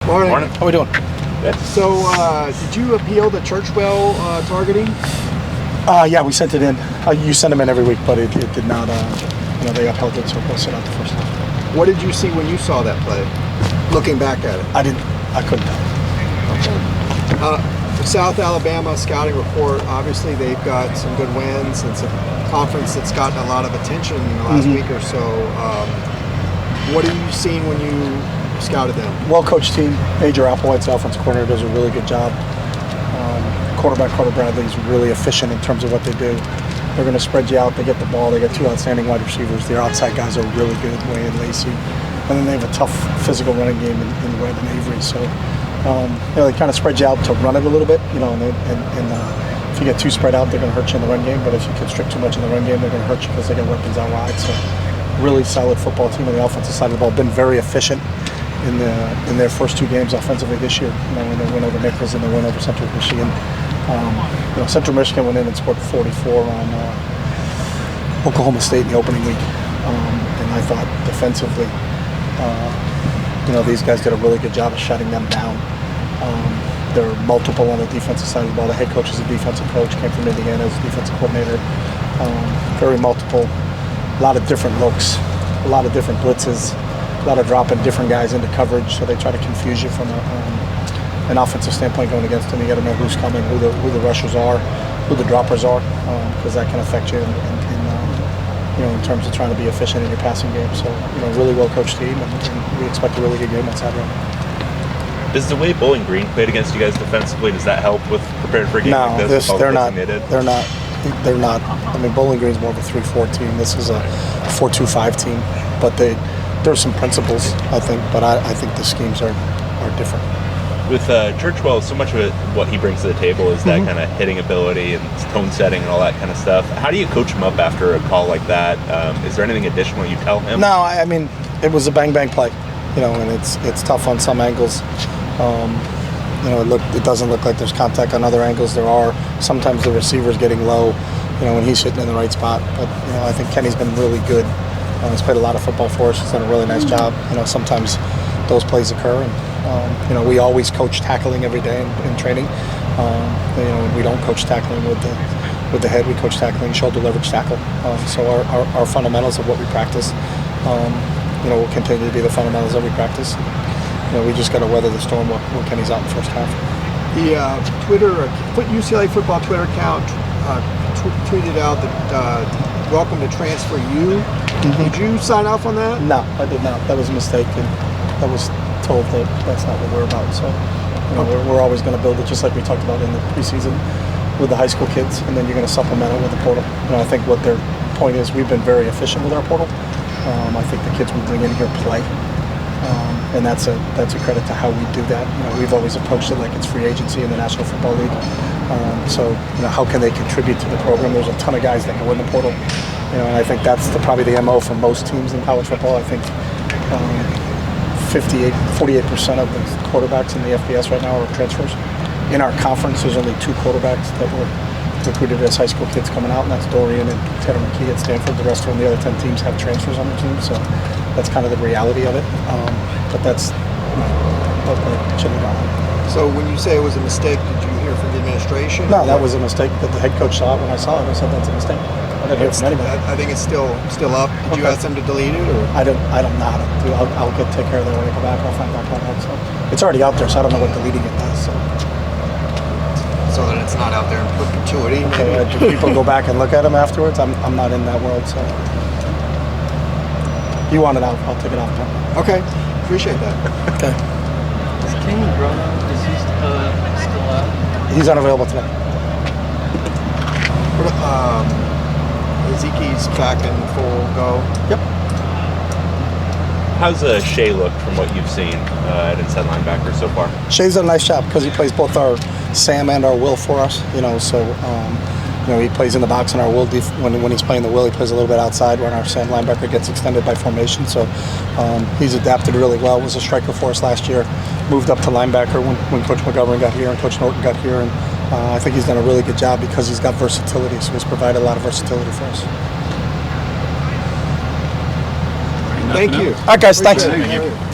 Morning. Morning. How we doing? Good. So, did you appeal the Churchwell targeting? Yeah, we sent it in. You send them in every week, but it did not. They upheld it, so we'll sit out the first time. What did you see when you saw that play? Looking back at it, I couldn't tell. South Alabama scouting report. Obviously, they've got some good wins. It's a conference that's gotten a lot of attention in the last week or so. What are you seeing when you scouted them? Well-coached team. Major Applewhite's offensive coordinator does a really good job. Quarterback Carter Bradley is really efficient in terms of what they do. They're going to spread you out. They get the ball. They got two outstanding wide receivers. Their outside guys are really good, Way and Lacey. And then they have a tough physical running game in Webb and Avery. So, they kind of spread you out to run it a little bit. And if you get too spread out, they're going to hurt you in the run game. But if you constrict too much in the run game, they're going to hurt you because they got weapons out wide. So, really solid football team on the offensive side of the ball. Been very efficient in their first two games offensively this year. When they win over Nichols and they win over Central Michigan. Central Michigan went in and scored 44 on Oklahoma State in the opening week. And I thought defensively, these guys did a really good job of shutting them down. They're multiple on the defensive side of the ball. The head coach is a defensive coach, came from Indiana as a defensive coordinator. Very multiple, a lot of different looks, a lot of different blitzes, a lot of dropping different guys into coverage, so they try to confuse you from an offensive standpoint going against them. You got to know who's coming, who the rushers are, who the droppers are, because that can affect you in terms of trying to be efficient in your passing game. So, really well-coached team, and we expect a really good game on Saturday. Does the way Bowling Green played against you guys defensively, does that help with preparing for a game like this? They're not. I mean, Bowling Green's more of a 3-4 team. This is a 4-2-5 team, but there's some principles, I think, but I think the schemes are different. With Churchwell, so much of it, what he brings to the table is that kind of hitting ability and tone setting and all that kind of stuff. How do you coach him up after a call like that? Is there anything additional you tell him? No, I mean, it was a bang-bang play, and it's tough on some angles. It doesn't look like there's contact on other angles. There are. Sometimes the receiver's getting low, when he's hitting in the right spot. But, I think Kenny's been really good. He's played a lot of football for us. He's done a really nice job. Sometimes those plays occur. And, we always coach tackling every day in training. We don't coach tackling with the head. We coach tackling shoulder leverage tackle. So our fundamentals of what we practice, will continue to be the fundamentals that we practice. We just got to weather the storm when Kenny's out in the first half. The UCLA football Twitter account tweeted out that welcome to transfer you. Did you sign off on that? No, I did not. That was a mistake, and I was told that's not what we're about. So we're always going to build it, just like we talked about in the preseason with the high school kids, and then you're going to supplement it with the portal. I think what their point is, we've been very efficient with our portal. I think the kids we bring in here play. And that's a credit to how we do that. We've always approached it like it's free agency in the National Football League. So how can they contribute to the program? There's a ton of guys that go in the portal. And I think that's probably the MO for most teams in college football. I think 48% of the quarterbacks in the FBS right now are transfers. In our conference, there's only 2 quarterbacks that were recruited as high school kids coming out, and that's Dorian and Tanner McKee at Stanford. The rest of them, the other 10 teams, have transfers on their team. So that's kind of the reality of it. But that's what shouldn't have gone. So when you say it was a mistake, did you hear from the administration? No, that was a mistake that the head coach saw it. When I saw it, I said that's a mistake. I didn't hear from anybody. I think it's still up. Did you ask them to delete it? Or? I don't know how to do. I'll take care of that when I go back. I'll find out how that. So it's already out there, so I don't know what deleting it does. So that it's not out there in perpetuity. Okay, do people go back and look at them afterwards? I'm not in that world, so you want it out? I'll take it out. Okay, appreciate that. Okay. Is Kenny Grono, is he still out? He's unavailable today. Ezekiel's back in full go. Yep. How's Shea look from what you've seen at inside linebacker so far? Shea's done a nice job because he plays both our Sam and our Will for us. He plays in the box in our Will. When he's playing the Will, he plays a little bit outside when our Sam linebacker gets extended by formation. So he's adapted really well. Was a striker for us last year. Moved up to linebacker when Coach McGovern got here and Coach Norton got here. And I think he's done a really good job because he's got versatility. So he's provided a lot of versatility for us. Thank you. All right, guys. Thanks. Appreciate it.